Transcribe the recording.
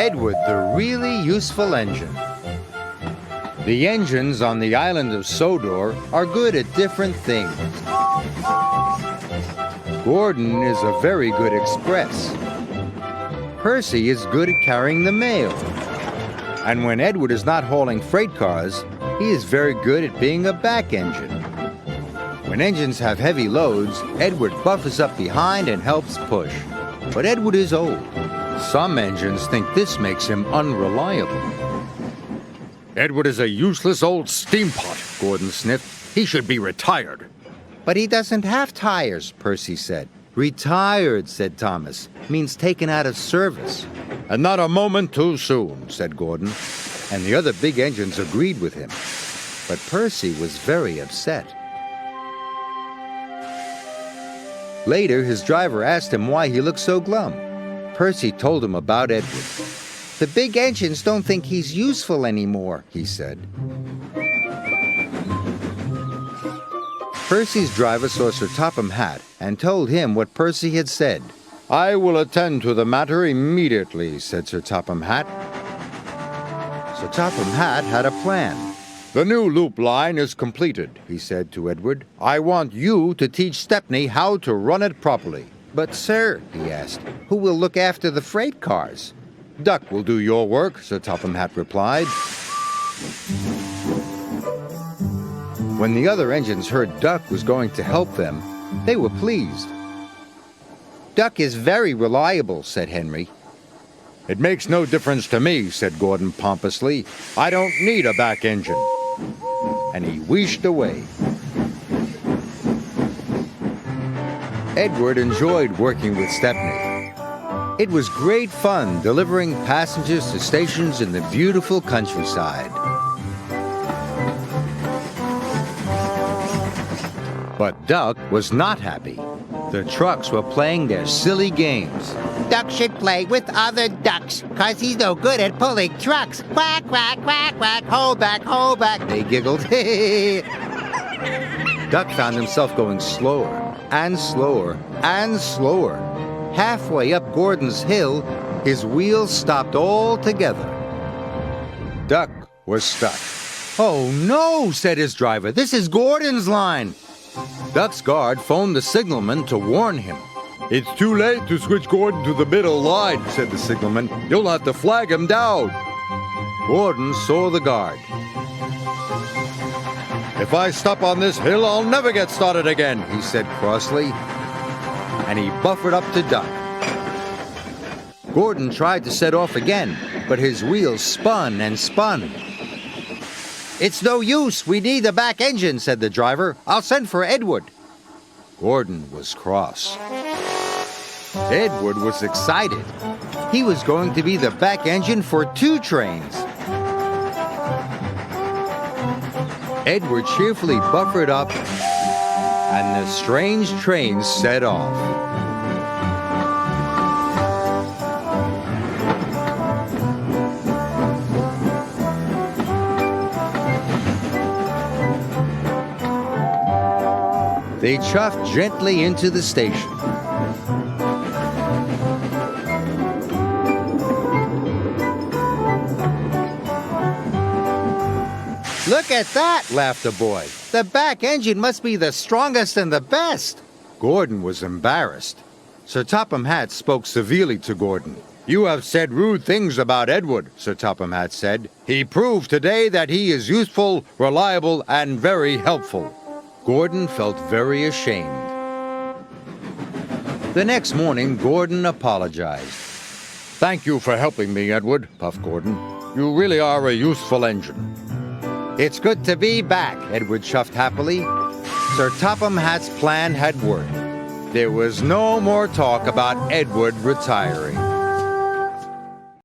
Edward, the really useful engine. The engines on the island of Sodor are good at different things. Gordon is a very good express. Percy is good at carrying the mail. And when Edward is not hauling freight cars, he is very good at being a back engine. When engines have heavy loads, Edward buffers up behind and helps push. But Edward is old. Some engines think this makes him unreliable. Edward is a useless old steampot, Gordon sniffed. He should be retired. But he doesn't have tires, Percy said. Retired, said Thomas, means taken out of service. And not a moment too soon, said Gordon. And the other big engines agreed with him. But Percy was very upset. Later, his driver asked him why he looked so glum. Percy told him about Edward. The big engines don't think he's useful anymore, he said. Percy's driver saw Sir Topham Hatt and told him what Percy had said. I will attend to the matter immediately, said Sir Topham Hatt. Sir Topham Hatt had a plan. The new loop line is completed, he said to Edward. I want you to teach Stepney how to run it properly. But, sir, he asked, who will look after the freight cars? Duck will do your work, Sir Topham Hatt replied. When the other engines heard Duck was going to help them, they were pleased. Duck is very reliable, said Henry. It makes no difference to me, said Gordon pompously. I don't need a back engine. And he wheezed away. Edward enjoyed working with Stepney. It was great fun delivering passengers to stations in the beautiful countryside. But Duck was not happy. The trucks were playing their silly games. Duck should play with other ducks, 'cause he's no good at pulling trucks. Quack, quack, quack, quack, hold back, they giggled. Duck found himself going slower and slower and slower. Halfway up Gordon's hill, his wheels stopped altogether. Duck was stuck. Oh no, said his driver, this is Gordon's line. Duck's guard phoned the signalman to warn him. It's too late to switch Gordon to the middle line, said the signalman. You'll have to flag him down. Gordon saw the guard. If I stop on this hill, I'll never get started again, he said crossly, and he buffered up to Duck. Gordon tried to set off again, but his wheels spun and spun. It's no use, we need the back engine, said the driver. I'll send for Edward. Gordon was cross. Edward was excited. He was going to be the back engine for 2 trains. Edward cheerfully buffered up, and the strange train set off. They chuffed gently into the station. Look at that, laughed the boy. The back engine must be the strongest and the best. Gordon was embarrassed. Sir Topham Hatt spoke severely to Gordon. You have said rude things about Edward, Sir Topham Hatt said. He proved today that he is useful, reliable, and very helpful. Gordon felt very ashamed. The next morning, Gordon apologized. Thank you for helping me, Edward, puffed Gordon. You really are a useful engine. It's good to be back, Edward chuffed happily. Sir Topham Hatt's plan had worked. There was no more talk about Edward retiring.